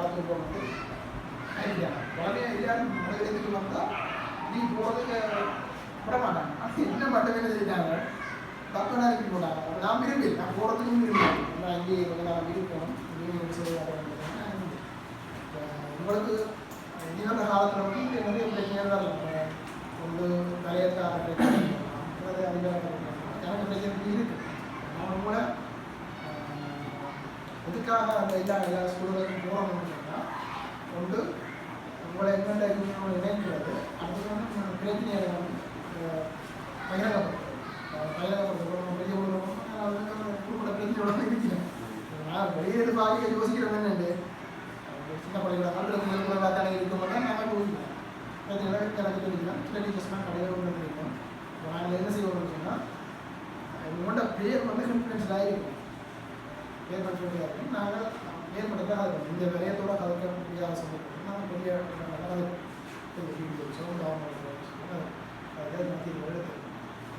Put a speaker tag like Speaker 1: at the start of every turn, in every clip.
Speaker 1: காலத்துக்கு போகிறது ஐடியா உடனே எல்லாரும் மனிதத்துக்கு வந்தால் நீ போகிறதுக்கு விட மாட்டாங்க. அது என்ன மட்டுமே சொல்லிட்டாங்க தப்பு நேரத்துக்கு போட்டாங்க. நான் விரும்பி நான் போகிறதுக்கும் விரும்புகிறேன். நான் இங்கே நான் விரும்பணும் இங்கே செய்ய உங்களுக்கு இனிவந்த காலத்தில் வந்து நிறைய பிரச்சனைகள் தான் இருக்கும். ஒன்று தலையத்தார பிரச்சனை அதிகார எனக்கு பிரச்சனை இருக்குது. நான் கூட எதுக்காக அந்த எல்லா ஸ்கூல்களுக்கும் போகணும்னு சொன்னால் ஒன்று உங்களை எங்கெண்ட இணைக்கிறது. அடுத்தது வந்து பிரச்சனையை வந்து பகிரங்கப்படுத்தும் பெரிய குறிப்பிட்ட பிரச்சனையோட இருக்கிறேன். நான் வெளியேறு பாதிக்க யோசிக்கிறேன் என்னென்று சின்ன பள்ளிக்கூட கல்வியில் தானே இருக்கும்போது நாங்கள் யோசிக்கிறோம். எனக்கு தெரிவிக்கலாம் சில டீச்சர்ஸ்லாம் கடையில் ஒன்று தெரியும். நாங்கள் என்ன செய்வோம்னு சொன்னால் உங்களோட பேர் வந்து கான்ஃபிடென்ஷியலாக இருக்கும். பேர் கான்ஃபிடென்ஷியலாக இருக்கும். நாங்கள் பேர் மட்டும்தான் அது இந்த விலையத்தோட கலக்க முடியாத சொல்லியிருக்கோம். நாங்கள் பெரிய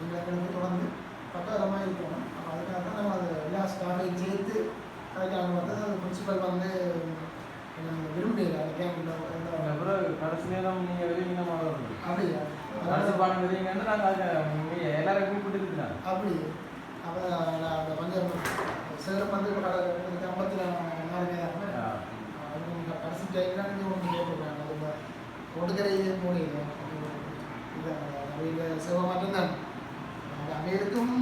Speaker 1: நீங்கள் எங்களுக்கு தொடர்ந்து பக்கமாக இருக்கணும். அப்போ அதுக்காக தான் நம்ம அது எல்லா ஸ்டாஃபையும் சேர்த்து அதுக்காக வந்து அது பிரின்சிபல் வந்து விரும்புகிறேன். அந்த கேம்பில்
Speaker 2: கடைசி நேரம் நீங்கள் வெளியே மாறும்
Speaker 1: அப்படியா
Speaker 2: கடைசி பாடம் வெளியேன்னு நாங்கள் எல்லாரும் கூப்பிட்டு இருக்கிறாங்க.
Speaker 1: அப்படி அப்போ அந்த கொஞ்சம் சேரம் வந்து 54 கடைசி டைம்லாம் நீங்கள் ஒன்று கேட்டுருக்காங்க. அது ஒட்டுக்கரை மூலையில் இல்லை சேவை மட்டும்தான் அந்த அவைகளுக்கும்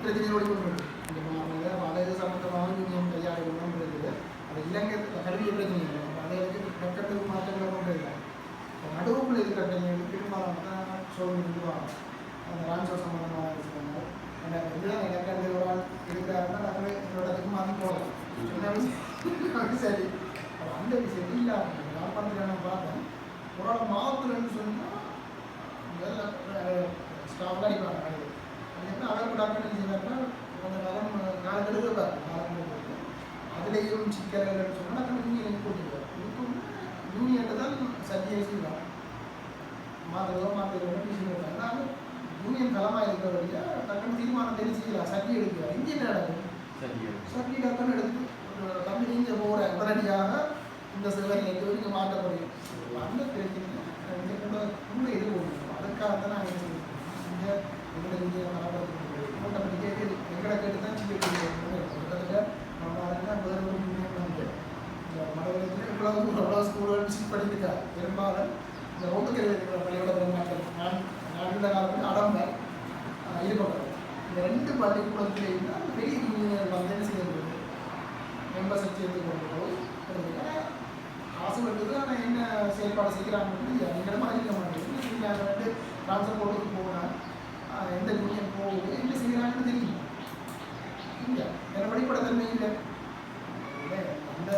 Speaker 1: பிரச்சனையோடு கொண்டு இந்த மாதிரி பல சம்பந்தமாக நீங்கள் கையாளணும் இருக்குது. அது இலங்கை கல்வியை பிரச்சனை இல்லை. அவைகளுக்கு கட்டத்துக்கு மாற்றங்களை கொண்டு இல்லை. நடுவுக்குள்ள இருக்கிற பிரச்சனைகளுக்கு பெரும்பாலும் தான் சொல்லுவாங்க. அந்த ராணுவ சம்பந்தமாக வச்சுக்கோங்க. எனக்கு இதுதான் எனக்கு அந்த ஒரு ஆள் இருக்கிறாருன்னா நாங்கள் என்னோடத்துக்கு மாற்றி போகலாம். சரி அந்த விஷயம் இல்லாமல் யாழ்ப்பாணத்தில் நான் பார்த்தேன். ஒரு ஆள் மாவட்டத்துலன்னு சொன்னால் ஸ்டாஃப் அடிப்பாங்க. அது என்ன அவருக்கு டாக்டர் செய்வாருன்னா அந்த காலம் எடுத்துருப்பார். காலம் எடுத்து அதுலேயும் சிக்கல்கள்னு சொன்னால் நாங்கள் யூனியனுக்கு போட்டுருவார். இதுக்கும் யூனியன் தான் சத்தியை செய்வாங்க. மாற்றுறதோ விஷயம் இருக்காங்க. நாங்கள் யூனியன் களமாக இருக்கிற வழியா டக்குன்னு தீர்மானம் தெரிஞ்சுக்கலாம். சட்டி எடுக்கிறார். இங்கே என்ன நடக்கும்? சட்டி டக்குன்னு எடுத்து ஒரு கம்பெனி இங்கே போகிற உடனடியாக இந்த சிறுவர்களுக்கு நீங்கள் மாற்றப்படுது. அந்த பிரச்சனை கூட இது போகணும். அதுக்காக தான் நாங்கள் என்ன செய்யணும் இங்கே எங்களுக்கு ஆட்டோமேட்டிக்காக எங்களை கேட்டு தான் கிட்டத்தட்ட நம்ம அதுதான் வேறு ஒரு யூனியன் வந்து இந்த மலையாளத்தில் இவ்வளோ ஸ்கூல்கள் விசிட் பண்ணியிருக்கா. பெரும்பாலும் இந்த ரோட்டுக்கரை இருக்கிற பள்ளியோட மக்கள் நாட்டில் காலத்தில் அடம்ப ஈடுபடுறது. இந்த 2 பள்ளிக்கூடத்துலேயும் தான் பெரிய யூனியன் வந்து என்ன செய்யறது மெம்பர்ஸ் சேர்த்து கொண்டு போய் காசு வருது. ஆனால் என்ன செயல்பாடு செய்கிறாங்கன்னு எங்களிடமா இருக்க மாட்டேங்குது. நீங்கள் வந்து ட்ரான்ஸ்ஃபர் போட்டுக்கு போனால் எந்த யூனியன் போகுது என்ன செய்கிறாங்கன்னு தெரியும். இல்லை என்ன படிப்பட தன்மை இல்லை. அந்த